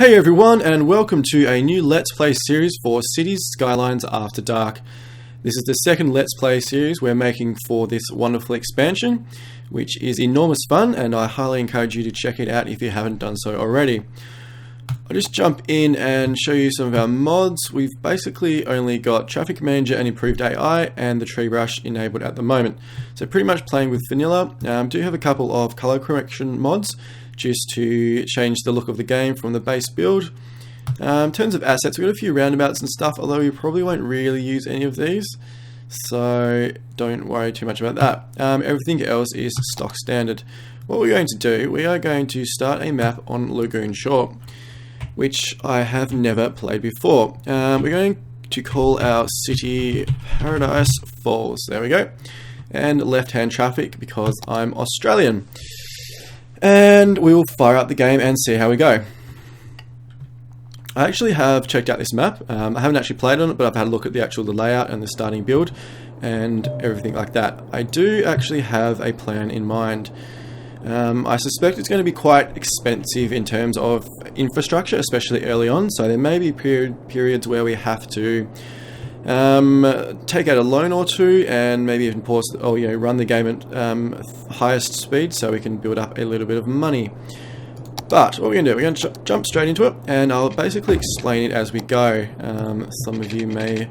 Hey everyone, and welcome to a new Let's Play series for Cities Skylines After Dark. This is the second Let's Play series we're making for this wonderful expansion, which is enormous fun, and I highly encourage you to check it out if you haven't done so already. I'll just jump in and show you some of our mods. We've basically only got Traffic Manager and Improved AI and the Tree Brush enabled at the moment. So pretty much playing with vanilla. Do have a couple of color correction mods just to change the look of the game from the base build. In terms of assets, we've got a few roundabouts and stuff, although we probably won't really use any of these, so don't worry too much about that. Everything else is stock standard. What we're going to do, we are going to start a map on Lagoon Shore, which I have never played before. We're going to call our city Paradiise Falls, there we go, and left-hand traffic because I'm Australian. And we will fire up the game and see how we go. I actually have checked out this map. I haven't actually played on it, but I've had a look at the layout and the starting build and everything like that. I do actually have a plan in mind. I suspect it's going to be quite expensive in terms of infrastructure, especially early on, so there may be periods where we have to take out a loan or two and maybe even pause run the game at highest speed so we can build up a little bit of money. But what we're going to do, we're going to jump straight into it, and I'll basically explain it as we go. Some of you may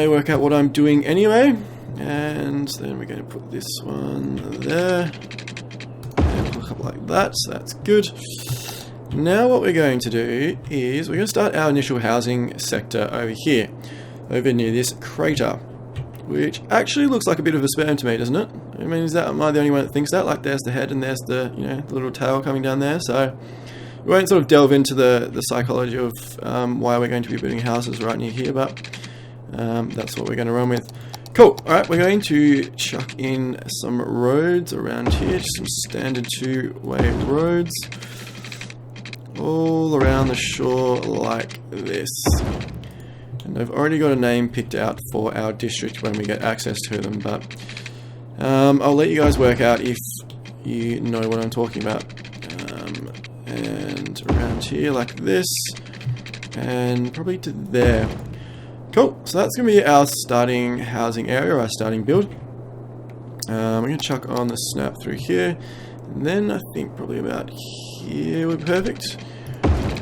work out what I'm doing anyway. And then we're going to put this one there, and hook up like that, so that's good. Now what we're going to do is we're going to start our initial housing sector over here, over near this crater, which actually looks like a bit of a sperm to me, doesn't it? I mean, am I the only one that thinks that? Like, there's the head and there's the, the little tail coming down there. So we won't sort of delve into the psychology of why we're going to be building houses right near here, but that's what we're going to run with. Cool. Alright, we're going to chuck in some roads around here, just some standard two-way roads all around the shore like this. And I've already got a name picked out for our district when we get access to them, but I'll let you guys work out if you know what I'm talking about. And around here like this, and probably to there. Cool, so that's going to be our starting housing area, our starting build. We're going to chuck on the snap through here, and then I think probably about here would be perfect.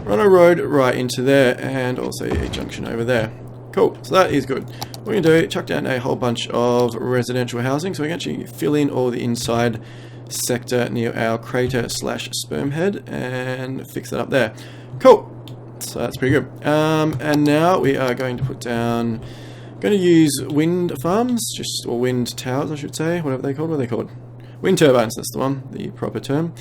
Run a road right into there, and also a junction over there. Cool, so that is good. What we're going to do, chuck down a whole bunch of residential housing, so we can actually fill in all the inside sector near our crater / sperm head, and fix that up there. Cool. So that's pretty good. And now we are going to put down, going to use wind farms, or wind towers I should say, whatever they're called. What are they called? Wind turbines, that's the one, the proper term.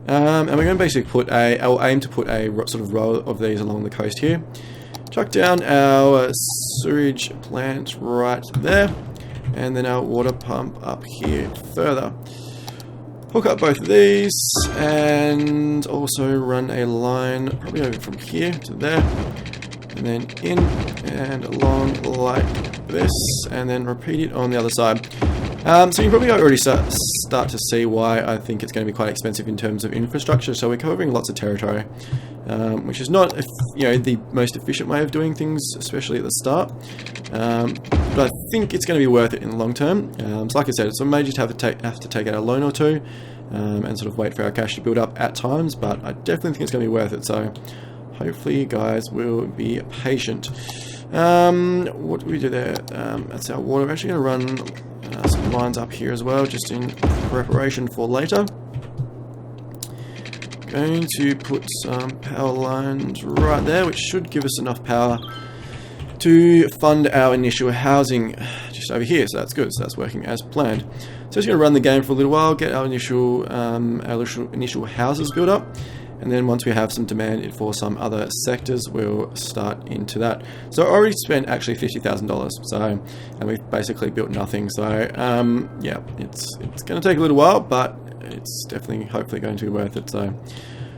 And we're going to basically I'll aim to put a sort of row of these along the coast here. Chuck down our sewage plant right there, and then our water pump up here further. Hook up both of these, and also run a line probably over from here to there, and then in and along like this, and then repeat it on the other side. So you probably already start to see why I think it's going to be quite expensive in terms of infrastructure. So we're covering lots of territory, which is not the most efficient way of doing things, especially at the start. But I think it's going to be worth it in the long term. So like I said, so we may just have to take out a loan or two, and sort of wait for our cash to build up at times. But I definitely think it's going to be worth it. So hopefully you guys will be patient. What do we do there? That's our water. We're actually going to run some lines up here as well, just in preparation for later. Going to put some power lines right there, which should give us enough power to fund our initial housing just over here. So that's good. So that's working as planned. So just going to run the game for a little while, get our initial houses built up. And then once we have some demand for some other sectors, we'll start into that. So I already spent actually $50,000. So, and we've basically built nothing. So yeah, it's going to take a little while, but it's definitely, hopefully, going to be worth it. So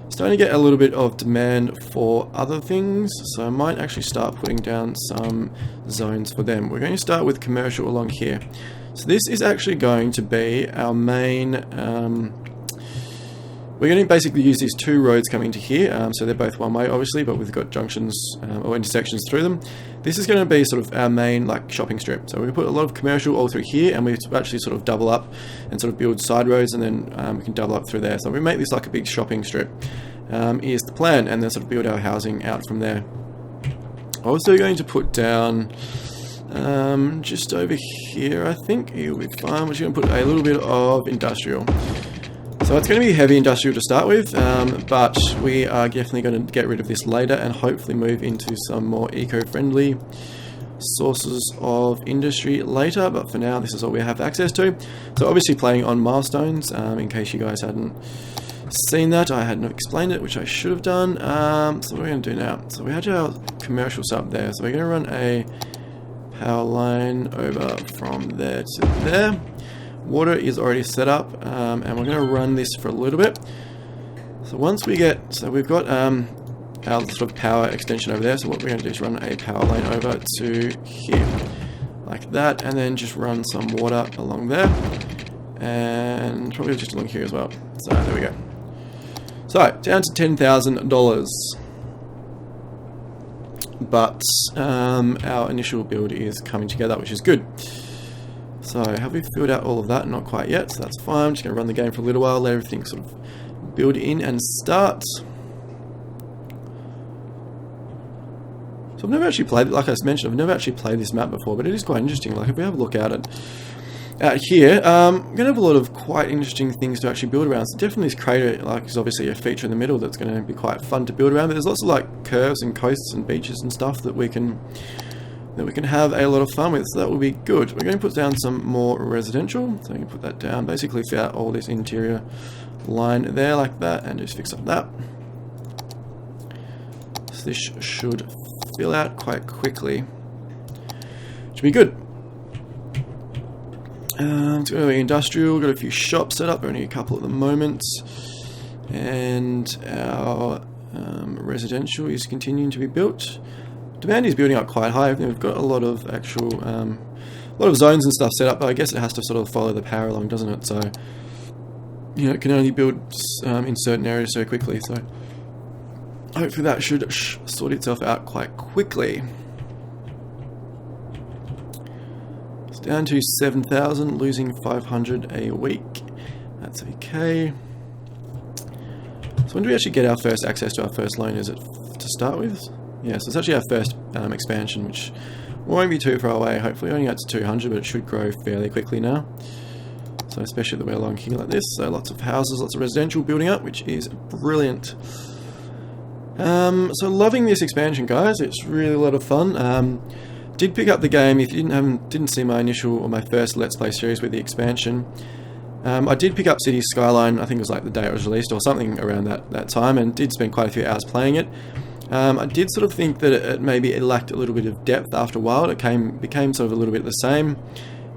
starting to get a little bit of demand for other things. So I might actually start putting down some zones for them. We're going to start with commercial along here. So this is actually going to be our main we're going to basically use these two roads coming to here, so they're both one way obviously, but we've got junctions or intersections through them. This is going to be sort of our main like shopping strip, so we put a lot of commercial all through here, and we actually sort of double up and sort of build side roads, and then we can double up through there. So we make this like a big shopping strip is the plan, and then sort of build our housing out from there. Also going to put down just over here, I think it'll be fine. We're just going to put a little bit of industrial. So it's going to be heavy industrial to start with, but we are definitely going to get rid of this later and hopefully move into some more eco-friendly sources of industry later. But for now, this is all we have access to. So obviously playing on milestones, in case you guys hadn't seen that, I hadn't explained it, which I should have done. So what are we going to do now? So we had our commercial sub there, so we're going to run a power line over from there to there. Water is already set up, and we're going to run this for a little bit. So once we get, so we've got our sort of power extension over there, so what we're going to do is run a power line over to here, like that, and then just run some water along there, and probably just along here as well. So there we go. So down to $10,000, but our initial build is coming together, which is good. So have we filled out all of that? Not quite yet, so that's fine. I'm just going to run the game for a little while, let everything sort of build in and start. So I've never actually played, like I mentioned, I've never actually played this map before, but it is quite interesting. Like if we have a look at it out here, we're going to have a lot of quite interesting things to actually build around. So definitely this crater, like, is obviously a feature in the middle that's going to be quite fun to build around. But there's lots of like curves and coasts and beaches and stuff that we can have a lot of fun with, so that will be good. We're going to put down some more residential, so you can put that down, basically fill out all this interior line there like that, and just fix up that. So this should fill out quite quickly, which will be good. It's going to be industrial, got a few shops set up, only a couple at the moment, and our residential is continuing to be built. Demand is building up quite high. We've got a lot of actual, a lot of zones and stuff set up, but I guess it has to sort of follow the power along, doesn't it? So, you know, it can only build in certain areas so quickly. So, hopefully that should sort itself out quite quickly. It's down to 7,000, losing 500 a week. That's okay. So when do we actually get our first access to our first loan? Is it to start with? Yeah, so it's actually our first expansion, which won't be too far away. Hopefully only got to 200, but it should grow fairly quickly now. So especially that we're along here like this. So lots of houses, lots of residential building up, which is brilliant. So loving this expansion, guys. It's really a lot of fun. Did pick up the game. If you didn't see my initial or my first Let's Play series with the expansion, I did pick up Cities Skyline. I think it was like the day it was released or something around that time, and did spend quite a few hours playing it. I did sort of think that it maybe lacked a little bit of depth after a while. It became sort of a little bit the same,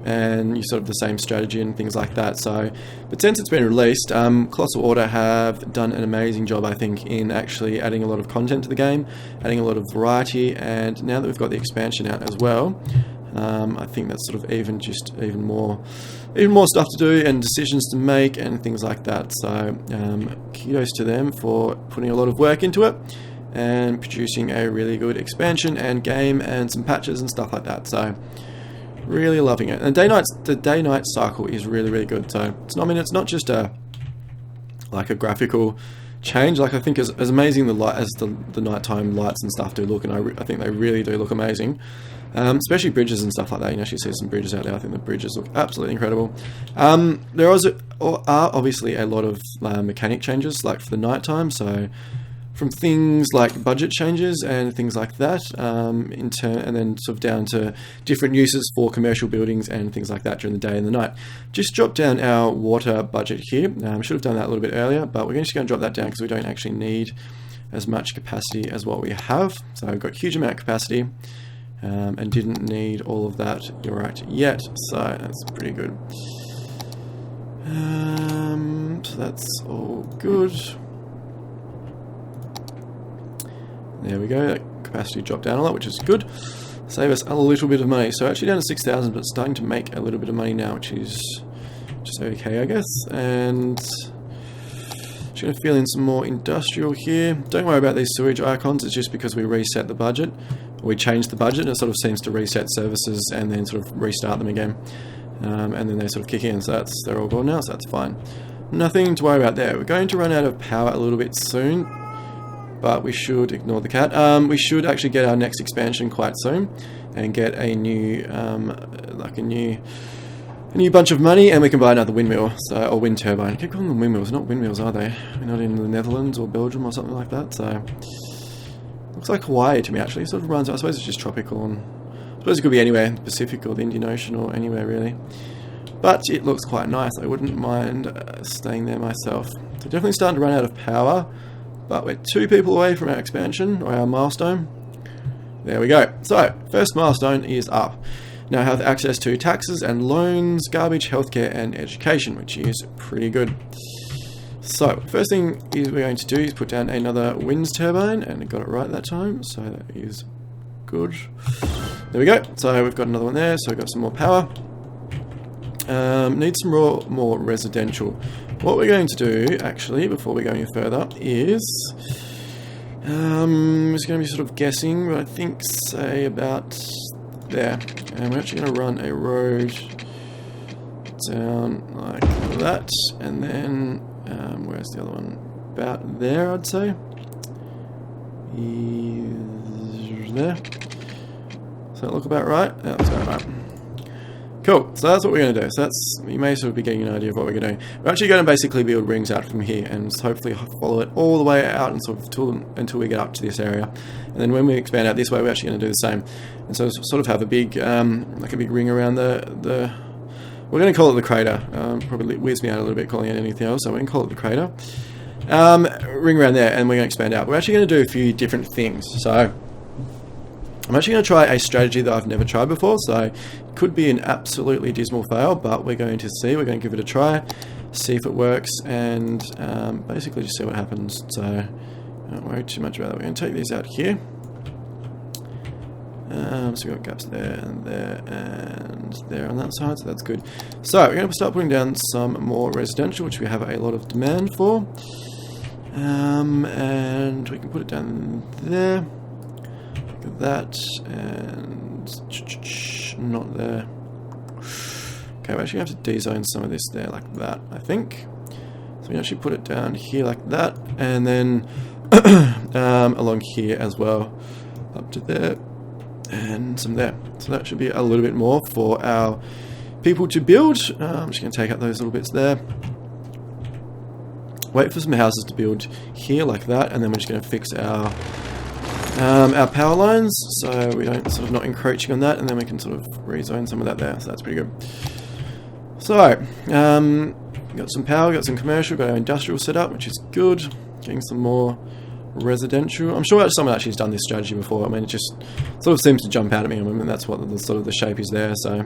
and you sort of the same strategy and things like that. So, but since it's been released, Colossal Order have done an amazing job, I think, in actually adding a lot of content to the game, adding a lot of variety, and now that we've got the expansion out as well, I think that's sort of even more stuff to do and decisions to make and things like that. So, kudos to them for putting a lot of work into it and producing a really good expansion and game and some patches and stuff like that. So really loving it. And the day-night cycle is really, really good. So it's not just a graphical change. Like I think as amazing as the nighttime lights and stuff do look, and I think they really do look amazing. Especially bridges and stuff like that. You can actually see some bridges out there. I think the bridges look absolutely incredible. There are obviously a lot of mechanic changes, like for the nighttime. So from things like budget changes and things like that, and then sort of down to different uses for commercial buildings and things like that during the day and the night. Just drop down our water budget here. Should have done that a little bit earlier, but we're just going to drop that down because we don't actually need as much capacity as what we have. So we've got a huge amount of capacity, and didn't need all of that right yet. So that's pretty good. So that's all good. There we go, that capacity dropped down a lot, which is good. Save us a little bit of money. So actually down to 6,000, but starting to make a little bit of money now, which is just okay, I guess. And Just going to fill in some more industrial here. Don't worry about these sewage icons, it's just because we reset the budget. We changed the budget and it sort of seems to reset services and then sort of restart them again. And then they sort of kick in, so they're all gone now, so that's fine. Nothing to worry about there. We're going to run out of power a little bit soon, but we should ignore the cat. We should actually get our next expansion quite soon and get a new, like a new bunch of money, and we can buy another windmill, or wind turbine. I keep calling them windmills, not windmills, are they? We're not in the Netherlands or Belgium or something like that, so looks like Hawaii to me actually. It sort of runs, I suppose it's just tropical, and I suppose it could be anywhere in the Pacific or the Indian Ocean or anywhere really. But it looks quite nice. I wouldn't mind staying there myself. So definitely starting to run out of power, but we're 2 people away from our expansion, or our milestone. There we go. So, first milestone is up. Now I have access to taxes and loans, garbage, healthcare and education, which is pretty good. So, first thing is we're going to do is put down another wind turbine, and I got it right that time, so that is good. There we go. So we've got another one there, so we've got some more power. Need some more residential. What we're going to do, actually, before we go any further, is it's going to be sort of guessing, but I think say about there. And we're actually going to run a road down like that, and then where's the other one? About there, I'd say. Is there? Does that look about right? Yeah, that's about right. Cool, so that's what we're going to do. So that's, you may sort of be getting an idea of what we're going to do. We're actually going to basically build rings out from here and hopefully follow it all the way out and sort of until we get up to this area. And then when we expand out this way, we're actually going to do the same. And so sort of have a big, like a big ring around the we're going to call it the crater. Probably weirds me out a little bit calling it anything else, so we're going to call it the crater. Ring around there, and we're going to expand out. We're actually going to do a few different things. So I'm actually going to try a strategy that I've never tried before, so it could be an absolutely dismal fail, but we're going to see. We're going to give it a try, see if it works, and basically just see what happens. So don't worry too much about that. We're going to take these out here. So we've got gaps there and there on that side, so that's good. So we're going to start putting down some more residential, which we have a lot of demand for. And we can put it down there. Look at that, and not there. Okay, we actually have to de-zone some of this there like that, I think. So we actually put it down here like that, and then along here as well, up to there, and some there. So that should be a little bit more for our people to build. I'm just going to take out those little bits there. Wait for some houses to build here like that, and then we're just going to fix our power lines, so we don't sort of not encroaching on that, and then we can sort of rezone some of that there, so that's pretty good. So, got some power, got some commercial, got our industrial set up, which is good. Getting some more residential. I'm sure someone actually has done this strategy before. I mean, it just sort of seems to jump out at me, I mean, that's what the sort of the shape is there, so.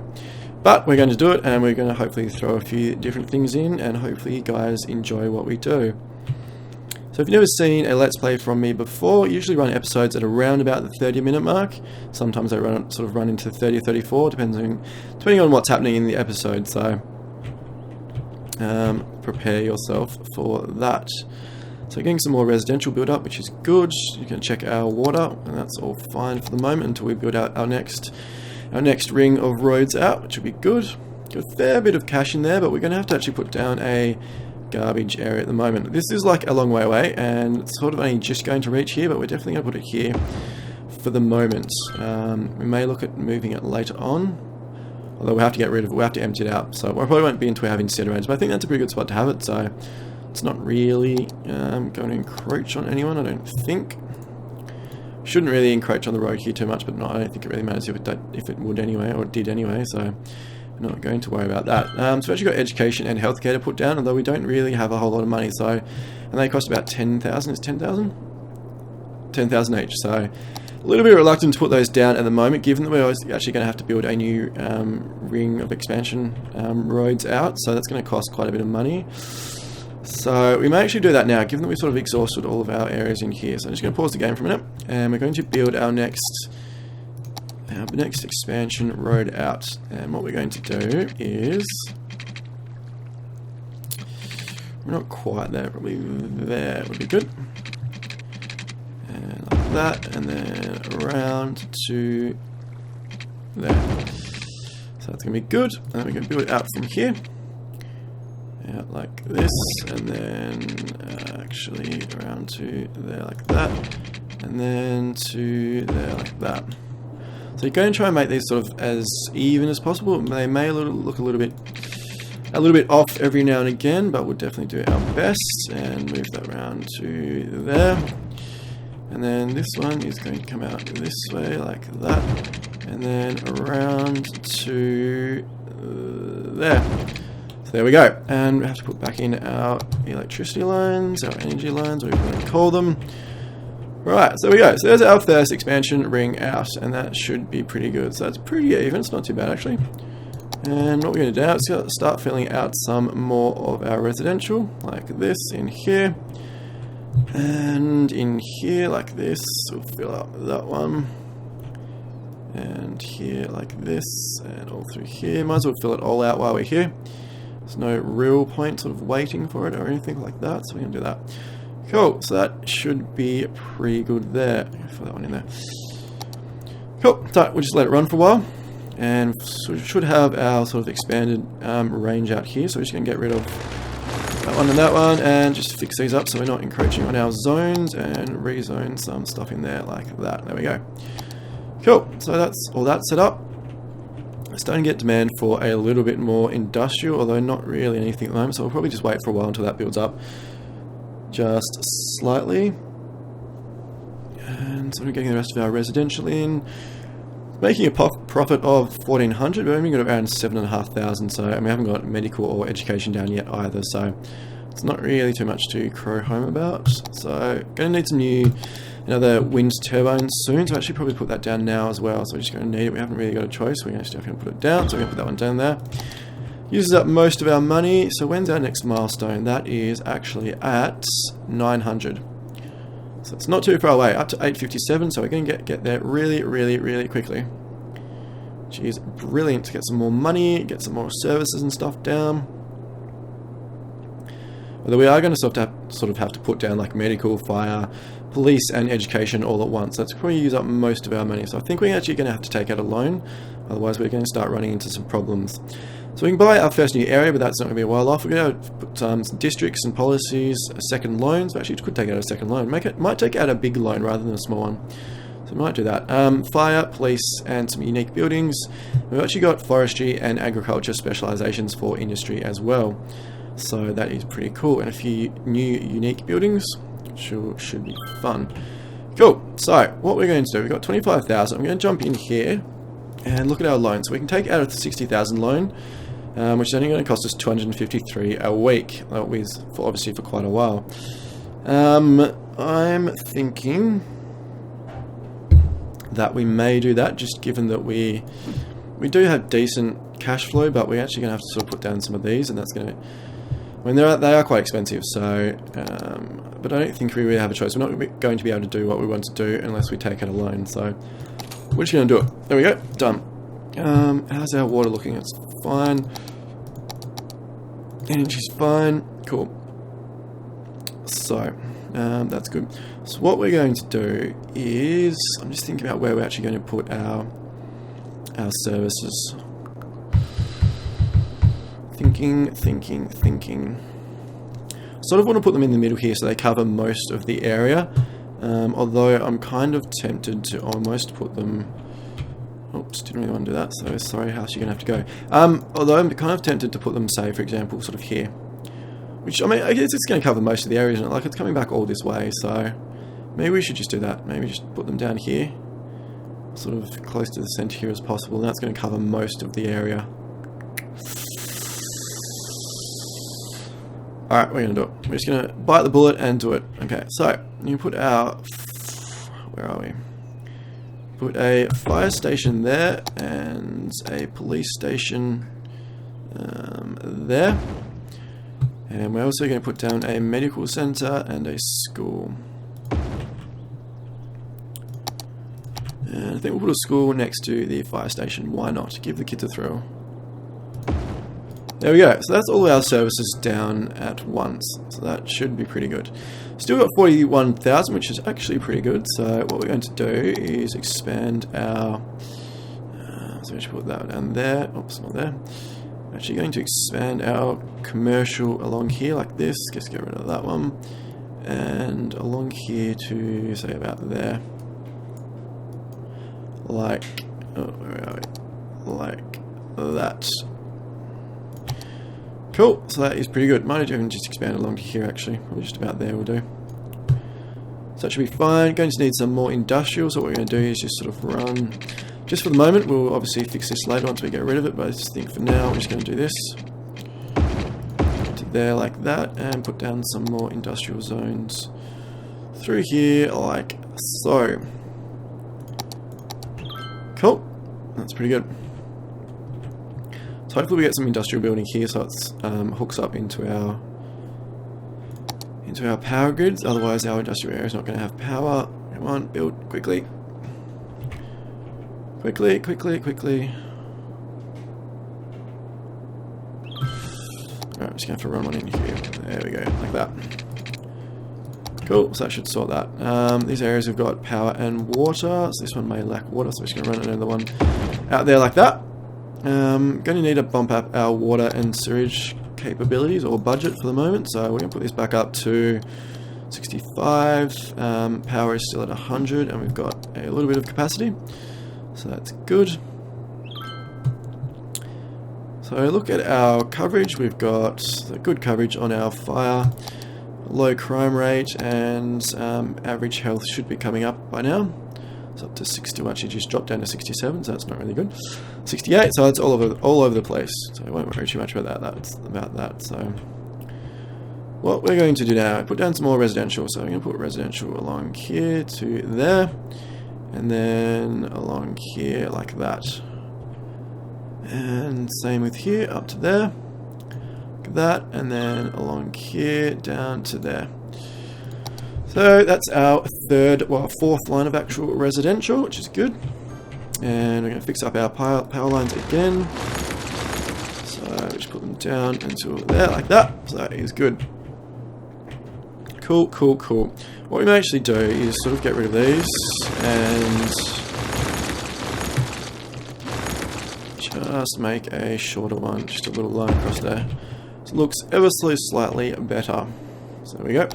But we're going to do it, and we're going to hopefully throw a few different things in, and hopefully you guys enjoy what we do. So if you've never seen a Let's Play from me before, I usually run episodes at around about the 30-minute mark. Sometimes I sort of run into 30 or 34, depending on what's happening in the episode. So prepare yourself for that. So getting some more residential build up, which is good. You can check our water, and that's all fine for the moment until we build out our next ring of roads out, which will be good. Got a fair bit of cash in there, but we're going to have to actually put down a garbage area at the moment. This is like a long way away, and it's sort of only just going to reach here, but we're definitely going to put it here for the moment. We may look at moving it later on, although we have to get rid of it, we have to empty it out, so we probably won't be until we have incinerators, but I think that's a pretty good spot to have it, so it's not really going to encroach on anyone, I don't think. Shouldn't really encroach on the road here too much, but I don't think it really matters if it would anyway, or it did anyway, so I'm not going to worry about that. So we've actually got education and healthcare to put down, although we don't really have a whole lot of money, so, and they cost about 10,000, is 10,000? 10,000 each, so a little bit reluctant to put those down at the moment, given that we're actually going to have to build a new ring of expansion roads out, so that's going to cost quite a bit of money. So we may actually do that now, given that we've sort of exhausted all of our areas in here. So I'm just going to pause the game for a minute, and we're going to build our next expansion road out. And what we're going to do is We're not quite there, probably there would be good. And like that, and then around to there. So that's going to be good. And then we can build it out from here. Out like this, and then actually around to there like that, and then to there like that. So you're going to try and make these sort of as even as possible. They may look a little bit off every now and again, but we'll definitely do our best and move that around to there. And then this one is going to come out this way like that, and then around to there. So there we go. And we have to put back in our electricity lines, our energy lines, whatever you want to call them. Right, so there we go. So there's our first expansion ring out, and that should be pretty good. So that's pretty even. It's not too bad actually. And what we're going to do now is start filling out some more of our residential, like this in here. And in here like this, we'll fill up that one. And here like this, and all through here. Might as well fill it all out while we're here. There's no real point sort of waiting for it or anything like that, so we're going to do that. Cool, so that should be pretty good there. Put that one in there. Cool, so we'll just let it run for a while. And so we should have our sort of expanded range out here, so we're just going to get rid of that one, and just fix these up so we're not encroaching on our zones, and rezone some stuff in there like that. There we go. Cool, so that's all that set up. We're starting to get demand for a little bit more industrial, although not really anything at the moment, so we'll probably just wait for a while until that builds up just slightly. And so we're getting the rest of our residential in. Making a profit of 1,400, we've only got around 7,500, so and we haven't got medical or education down yet either, so it's not really too much to crow home about. So going to need another wind turbine soon, so I actually probably put that down now as well. So we're just going to need it. We haven't really got a choice. We're just going to put it down. So we're going to put that one down there. Uses up most of our money. So when's our next milestone? That is actually at 900. So it's not too far away. Up to 857. So we're going to get there really, really, really quickly. Which is brilliant to get some more money, get some more services and stuff down. Although we are going to sort of have to put down like medical, fire, police and education all at once. That's probably use up most of our money. So I think we're actually going to have to take out a loan. Otherwise we're going to start running into some problems. So we can buy our first new area, but that's not going to be a while off. We're going to put some districts and policies, second loans. We actually could take out a second loan. Might take out a big loan rather than a small one. So we might do that. Fire, police, and some unique buildings. We've actually got forestry and agriculture specializations for industry as well. So that is pretty cool. And a few new unique buildings. Should be fun. Cool. So what we're going to do, we've got 25,000. I'm going to jump in here and look at our loan. So we can take out a 60,000 loan, which is only going to cost us 253 a week, obviously for quite a while. I'm thinking that we may do that, just given that we do have decent cash flow, but we're actually going to have to sort of put down some of these, and that's going to, I mean, they are quite expensive, so, but I don't think we really have a choice. We're not going to be able to do what we want to do unless we take out a loan, so we're just going to do it. There we go, done. How's our water looking? It's fine. Energy's fine. Cool. So, that's good. So what we're going to do is, I'm just thinking about where we're actually going to put our services. Thinking. Sort of want to put them in the middle here so they cover most of the area. Although I'm kind of tempted to almost put them... Oops, didn't really want to do that, so sorry, house, you're going to have to go. Although I'm kind of tempted to put them, say, for example, sort of here. Which, I mean, I guess it's going to cover most of the area, isn't it? Like, it's coming back all this way, so maybe we should just do that. Maybe just put them down here, sort of close to the center here as possible, and that's going to cover most of the area. Alright, we're going to do it. We're just going to bite the bullet and do it. Okay, so, you put our... Where are we? Put a fire station there, and a police station there. And we're also going to put down a medical center and a school. And I think we'll put a school next to the fire station. Why not? Give the kids a thrill. There we go. So that's all our services down at once. So that should be pretty good. Still got 41,000, which is actually pretty good. So what we're going to do is expand our... so we should put that down there. Oops, not there. Actually going to expand our commercial along here like this. Just get rid of that one. And along here to, say, about there. Like... oh, where are we? Like that. Cool, so that is pretty good. Might even just expand along to here actually. Probably just about there will do. So that should be fine. Going to need some more industrial, so what we're going to do is just sort of run... just for the moment, we'll obviously fix this later once we get rid of it, but I just think for now we're just going to do this. To there like that, and put down some more industrial zones through here like so. Cool, that's pretty good. So hopefully we get some industrial building here, so it hooks up into our power grids. Otherwise, our industrial area is not going to have power. Come on, build quickly, quickly, quickly, quickly. Alright, I'm just going to have to run one in here. There we go, like that. Cool, so that should sort that. These areas have got power and water, so this one may lack water, so we're just going to run another one out there like that. Going to need to bump up our water and sewage capabilities or budget for the moment, so we're going to put this back up to 65. Power is still at 100, and we've got a little bit of capacity, so that's good. So look at our coverage. We've got good coverage on our fire, low crime rate, and average health should be coming up by now. It's up to 60, actually just dropped down to 67, so that's not really good. 68, so it's all over the place. So I won't worry too much about that. That's about that. So what we're going to do now, put down some more residential. So I'm going to put residential along here to there, and then along here like that. And same with here, up to there, like that, and then along here down to there. So that's our fourth line of actual residential, which is good. And we're going to fix up our power lines again. So just put them down until there, like that. So that is good. Cool, cool, cool. What we may actually do is sort of get rid of these and just make a shorter one, just a little line across there. So it looks ever so slightly better. So there we go.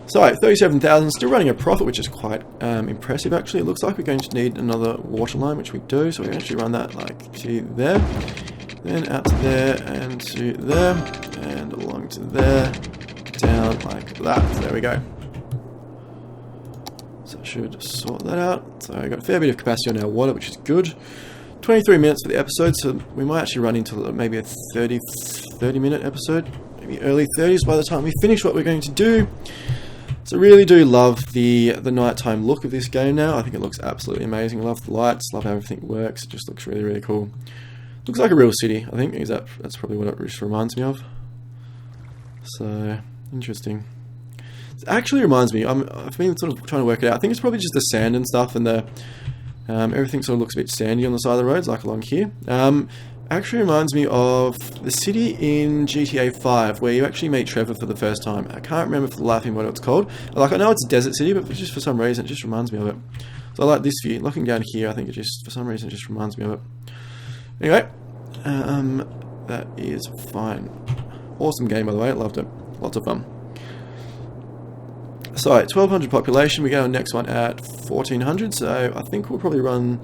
So 37,000, still running a profit, which is quite impressive actually. It looks like we're going to need another water line, which we do, so we're going to actually run that like to there, then out to there, and to there, and along to there, down like that. So there we go. So I should sort that out. So I've got a fair bit of capacity on our water, which is good. 23 minutes for the episode, so we might actually run into maybe a 30 minute episode, maybe early 30s by the time we finish what we're going to do. So I really do love the nighttime look of this game now. I think it looks absolutely amazing. I love the lights, love how everything works. It just looks really, really cool. Looks like a real city, I think. That's probably what it just reminds me of. So, interesting. It actually reminds me, I've been sort of trying to work it out. I think it's probably just the sand and stuff, and the everything sort of looks a bit sandy on the side of the roads, like along here. Actually reminds me of the city in GTA 5 where you actually meet Trevor for the first time. I can't remember for the life of me what it's called. Like, I know it's a desert city, but just for some reason it just reminds me of it. So I like this view. Looking down here, I think it just, for some reason, it just reminds me of it. Anyway, that is fine. Awesome game, by the way. I loved it. Lots of fun. So 1,200 population. We go on next one at 1,400. So I think we'll probably run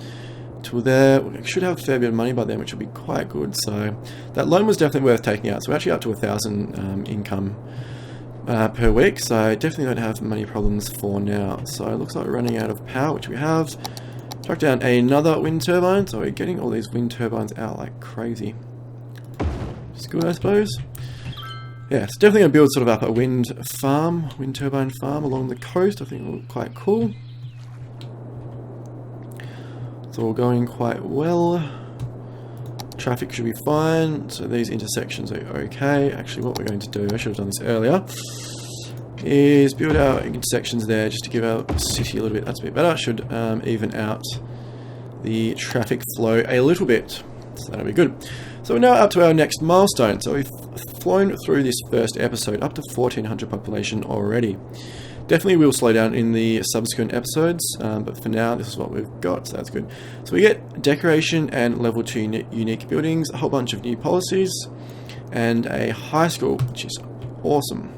till there. We should have a fair bit of money by then, which will be quite good. So that loan was definitely worth taking out. So we're actually up to 1,000 income per week. So definitely don't have money problems for now. So it looks like we're running out of power, which we have. Chuck down another wind turbine. So we're getting all these wind turbines out like crazy. It's good, I suppose. Yeah, it's definitely going to build sort of up a wind turbine farm along the coast. I think it'll look quite cool. It's all going quite well. Traffic should be fine, so these intersections are okay. Actually, what we're going to do, I should have done this earlier, is build our intersections there just to give our city a little bit. That's a bit better. Should even out the traffic flow a little bit. So that'll be good. So So we're now up to our next milestone. So we've flown through this first episode up to 1400 population already. Definitely will slow down in the subsequent episodes, but for now this is what we've got, so that's good. So we get decoration and level 2 unique buildings, a whole bunch of new policies, and a high school, which is awesome.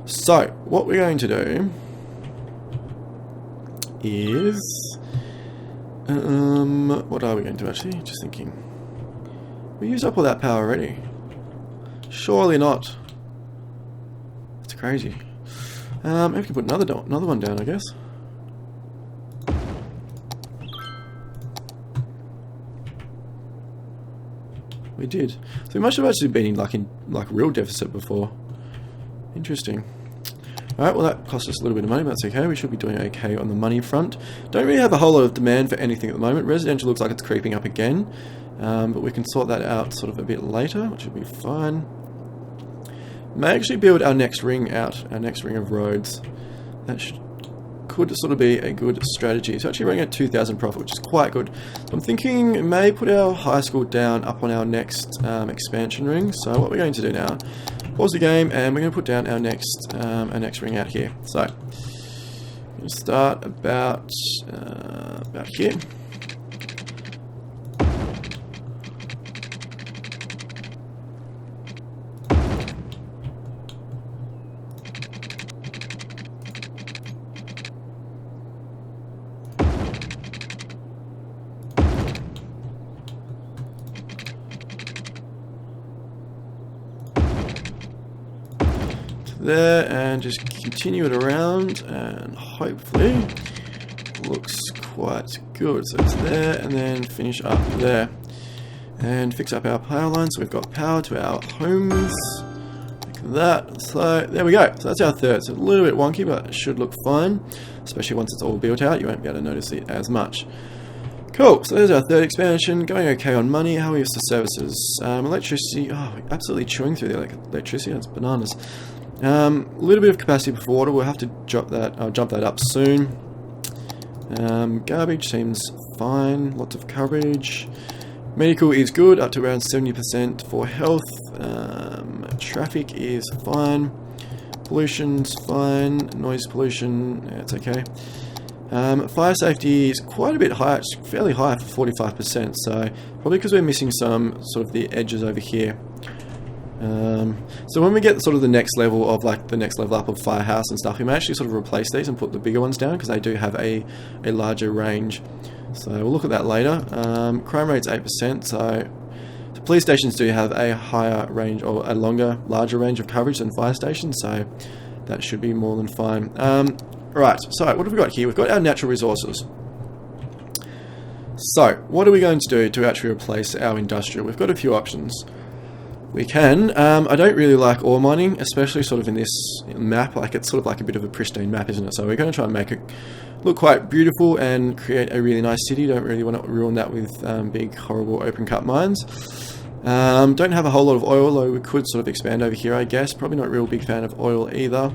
So what we're going to do is, what are we going to do actually? Just thinking. We used up all that power already. Surely not. That's crazy. Maybe we can put another one down, I guess. We did. So we must have actually been in real deficit before. Interesting. Alright, well that cost us a little bit of money, but that's okay. We should be doing okay on the money front. Don't really have a whole lot of demand for anything at the moment. Residential looks like it's creeping up again. But we can sort that out sort of a bit later, which should be fine. May actually build our next ring out, our next ring of roads. That could sort of be a good strategy. It's actually running at 2,000 profit, which is quite good. So I'm thinking may put our high school down up on our next expansion ring. So what we're going to do now, pause the game, and we're going to put down our next ring out here. So we'll start about here. There, and just continue it around, and hopefully looks quite good. So it's there, and then finish up there and fix up our power lines so we've got power to our homes like that. So there we go. So that's our third. So a little bit wonky, but it should look fine, especially once it's all built out. You won't be able to notice it as much. Cool, so there's our third expansion, going okay on money. How are we used to services? Electricity, absolutely chewing through the electricity, that's bananas. A little bit of capacity for water, we'll have to jump that up soon. Garbage seems fine, lots of coverage. Medical is good, up to around 70% for health. Traffic is fine. Pollution's fine. Noise pollution, yeah, it's okay. Fire safety is quite a bit high, it's fairly high for 45%, so probably because we're missing some sort of the edges over here. So when we get sort of the next level of the next level up of firehouse and stuff, we may actually sort of replace these and put the bigger ones down because they do have a larger range. So we'll look at that later. Crime rate's 8%, so the police stations do have a higher range or a larger range of coverage than fire stations, so that should be more than fine. Right, so what have we got here? We've got our natural resources. So what are we going to do to actually replace our industrial? We've got a few options. We can. I don't really like ore mining, especially sort of in this map. It's sort of like a bit of a pristine map, isn't it? So we're going to try and make it look quite beautiful and create a really nice city. Don't really want to ruin that with big, horrible open cut mines. Don't have a whole lot of oil, though we could sort of expand over here, I guess. Probably not a real big fan of oil either.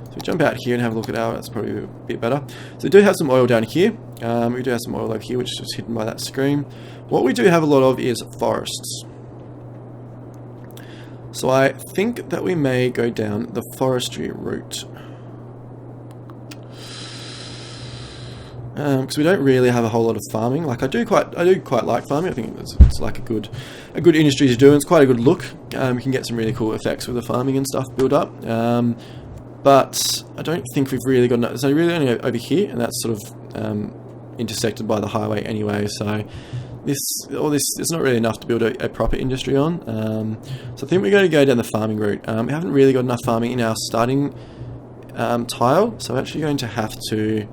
So we jump out here and have a look at that's probably a bit better. So we do have some oil down here. We do have some oil over here, which is just hidden by that screen. What we do have a lot of is forests. So I think that we may go down the forestry route. Because we don't really have a whole lot of farming. I do quite like farming. I think it's like a good industry to do, and it's quite a good look. We can get some really cool effects with the farming and stuff built up. But I don't think we've really got enough. So really only over here, and that's sort of intersected by the highway anyway. So this is not really enough to build a proper industry on. So I think we're going to go down the farming route. We haven't really got enough farming in our starting tile, so we're actually going to have to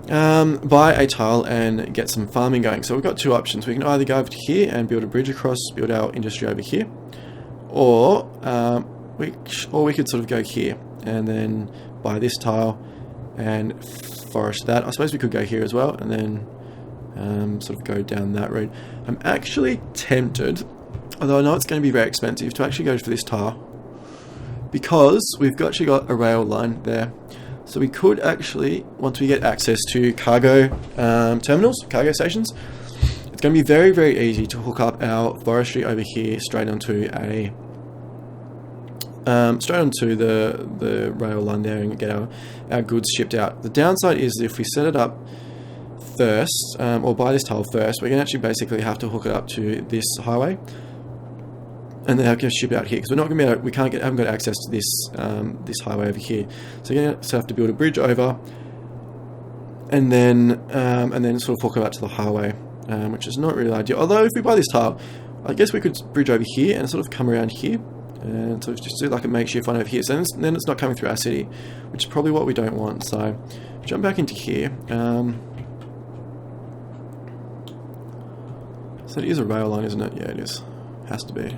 buy a tile and get some farming going. So we've got two options. We can either go over to here and build a bridge across, build our industry over here, or we could sort of go here and then buy this tile and forest that. I suppose we could go here as well and then sort of go down that route. I'm actually tempted, although I know it's going to be very expensive, to actually go for this tile because we've actually got a rail line there. So we could actually, once we get access to cargo terminals, cargo stations, it's going to be very, very easy to hook up our forestry over here straight onto a the rail line there and get our goods shipped out. The downside is if we set it up first, or buy this tile first, we're going to actually basically have to hook it up to this highway, and then have to ship it out here because we're not going to be able, haven't got access to this this highway over here. So you're going to have to build a bridge over, and then sort of hook it up to the highway, which is not really ideal. Although if we buy this tile, I guess we could bridge over here and sort of come around here, and sort of just do like a makeshift one over here. So then it's not coming through our city, which is probably what we don't want. So jump back into here. So it is a rail line, isn't it? Yeah, it is. Has to be.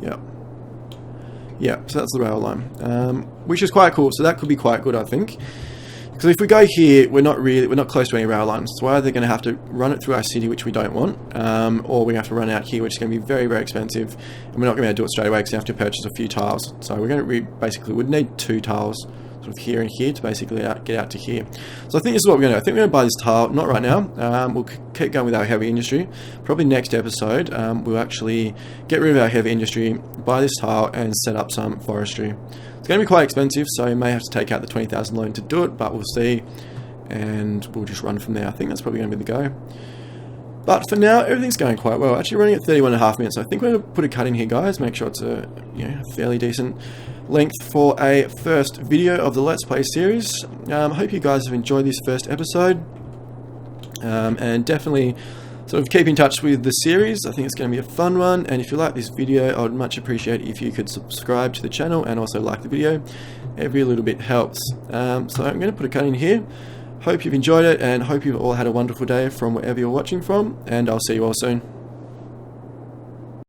Yeah. Yeah, so that's the rail line, which is quite cool. So that could be quite good, I think. Because if we go here, we're not close to any rail lines. So either they're going to have to run it through our city, which we don't want, or we have to run out here, which is going to be very, very expensive, and we're not going to be able to do it straight away because we have to purchase a few tiles. So we're going to basically would need 2 tiles, sort of here and here, to basically get out to here. So I think this is what we're going to do. I think we're going to buy this tile, not right now. We'll keep going with our heavy industry. Probably next episode, we'll actually get rid of our heavy industry, buy this tile, and set up some forestry. It's going to be quite expensive, so you may have to take out the 20,000 loan to do it, but we'll see, and we'll just run from there. I think that's probably going to be the go. But for now, everything's going quite well. Actually running at 31.5 minutes. So I think we're going to put a cut in here, guys. Make sure it's a fairly decent length for a first video of the Let's Play series. I hope you guys have enjoyed this first episode, and definitely sort of keep in touch with the series. I think it's going to be a fun one, and if you like this video, I would much appreciate if you could subscribe to the channel and also like the video. Every little bit helps. So I'm going to put a cut in here. Hope you've enjoyed it, and hope you've all had a wonderful day from wherever you're watching from, and I'll see you all soon.